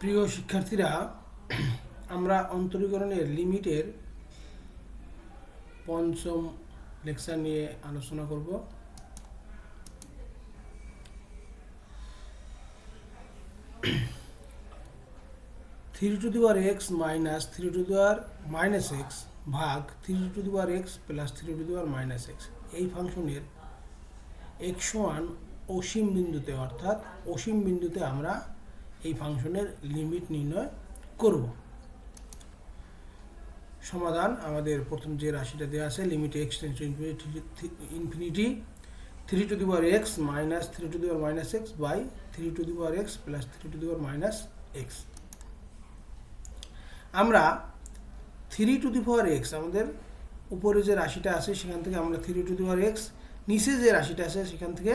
প্রিয় শিক্ষার্থীরা, আমরা অন্তরীকরণের লিমিটের পঞ্চম লেকচার নিয়ে আলোচনা করব। Three to the power x minus three to the power minus x ভাগ three to the power x plus three to the power minus x এই ফাংশনের এক্স সমান অসীম বিন্দুতে, অর্থাৎ অসীম বিন্দুতে আমরা এই ফাংশনের লিমিট নির্ণয় করব। সমাধান আমাদের প্রথম যে রাশিটা দেওয়া আছে, limit x tends to infinity three to the power x minus three to the power minus x by three to the power x plus three to the power minus x. আমরা three to the power x, আমাদের উপরে যে রাশিটা আছে সেখান থেকে আমরা three to the power x, নিচে যে রাশিটা আছে সেখান থেকে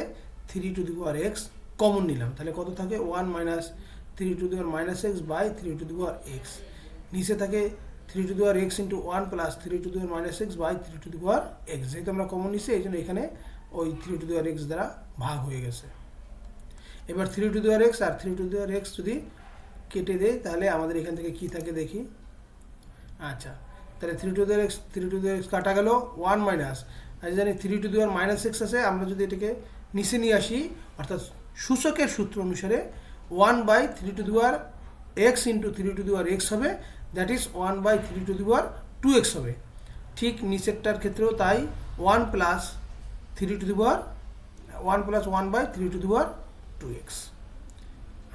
three to the power x common নিলাম, তাহলে কত থাকে one minus three to the power minus x by three to the power x. নিচে থাকে three to the power x into one plus three to the power minus x by three to the power x. যেহেতু আমরা common নিচ্ছি এই জন্য এখানে ওই three to the power x দ্বারা ভাগ হয়ে গেছে। এবার three to the power x আর three to the power x যদি কেটে দেয় তাহলে আমাদের এখান থেকে কী থাকে দেখি। আচ্ছা, তাহলে three to the power x কাটা গেল, ওয়ান মাইনাস, আমি জানি three to the power minus x আছে, আমরা যদি এটাকে নিচে নিয়ে আসি অর্থাৎ সূচকের সূত্র অনুসারে one by three to the power x into three to the power x হবে, that is one by three to the power two x হবে। ঠিক নিচেরটার ক্ষেত্রেও তাই, one plus three to the power one plus one by three to the power two x.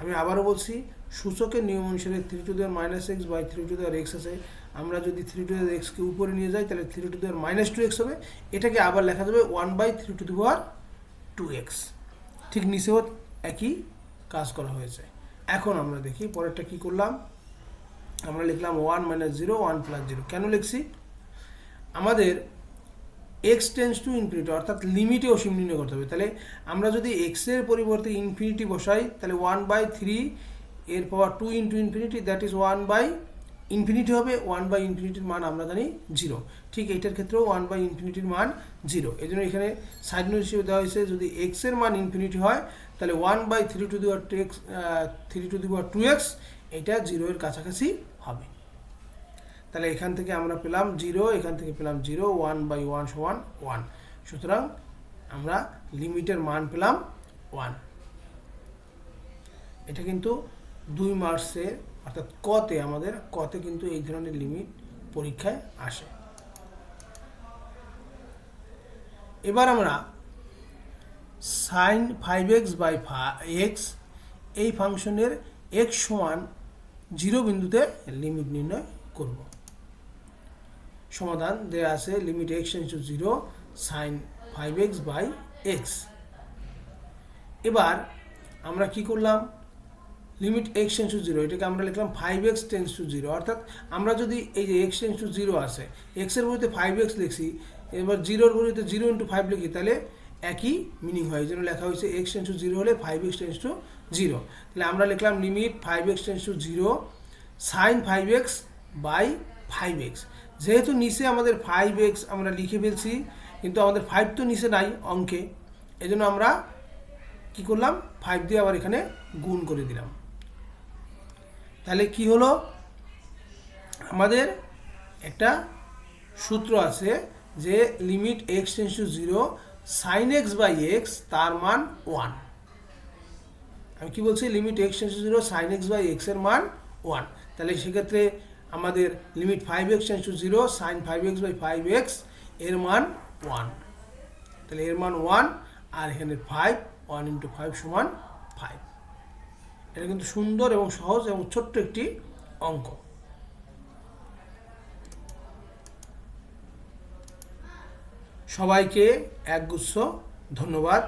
আমি আবারও বলছি, সূচকের নিয়ম অনুসারে three to the power minus x by three to the power x আছে, আমরা যদি থ্রি টু দি পাওয়ার এক্সকে উপরে নিয়ে যাই তাহলে three to the power minus two x হবে, এটাকে আবার লেখা যাবে one by three to the power two x. ঠিক নিচেও একই কাজ করা হয়েছে। এখন আমরা দেখি পরেরটা কী করলাম। আমরা লিখলাম one minus zero one plus zero. কেন লিখছি? আমাদের এক্স টেন্স টু ইনফিনিটি অর্থাৎ লিমিটে অসীম নির্ণয় করতে হবে। তাহলে আমরা যদি এক্সের পরিবর্তে ইনফিনিটি বসাই তাহলে ওয়ান বাই থ্রি এর power two into infinity, that is one by infinity হবে। ওয়ান বাই ইনফিনিটির মান আমরা জানি জিরো। ঠিক এইটার ক্ষেত্রেও ওয়ান বাই ইনফিনিটির মান জিরো। এই জন্য এখানে সাইড নোট হিসেবে দেওয়া হয়েছে, যদি এক্সের মান ইনফিনিটি হয় তাহলে one by three to the power x three to the power two x এটা জিরোয়ের কাছাকাছি হবে। তাহলে এখান থেকে আমরা পেলাম জিরো, এখান থেকে পেলাম জিরো, ওয়ান বাই ওয়ান সমান ওয়ান। সুতরাং আমরা লিমিটের মান পেলাম ওয়ান। এটা কিন্তু 2 মার্কসে অর্থাৎ কতে, আমাদের কতে কিন্তু এই ধরনের লিমিট পরীক্ষায় আসে। এবার আমরা sine five x by x এই ফাংশনের এক্স সমান জিরো বিন্দুতে লিমিট নির্ণয় করব। সমাধান দেওয়া আছে, limit x tends to zero sine five x by x. এবার আমরা কি করলাম, limit x tends to zero এটাকে আমরা লিখলাম five x tends to zero. অর্থাৎ আমরা যদি এই যে এক্স টেন্ডস টু জিরো আছে, এক্সের বইতে ফাইভ এক্স লিখছি, এবার জিরোর বইতে জিরো ইন্টু ফাইভ লিখি, তাহলে একই মিনিং হয়। এই জন্য লেখা হয়েছে এক্স টেন্ডস টু জিরো হলে five x tends to zero. তাহলে আমরা লিখলাম limit five x tends to zero sine five x by five x. যেহেতু নিচে আমাদের ফাইভ এক্স আমরা লিখে ফেলছি, কিন্তু আমাদের ফাইভ তো নিচে নাই অঙ্কে, এই জন্য আমরা কী করলাম, ফাইভ দিয়ে আবার এখানে গুণ করে দিলাম। তাহলে কি হলো, আমাদের একটা সূত্র আছে যে limit x tends to zero sine x by x তার মান ওয়ান। আমি কি বলছি, limit x tends to zero sine x by x এর মান ওয়ান। তাহলে সেক্ষেত্রে আমাদের limit five x tends to zero sine five x by five x এর মান ওয়ান। তাহলে এর মান ওয়ান, আর এখানে ফাইভ, ওয়ান ইন্টু ফাইভ সমান ফাইভ। এটা কিন্তু সুন্দর এবং সহজ এবং ছোট্ট একটি অঙ্ক। সবাইকে একগুচ্ছ ধন্যবাদ।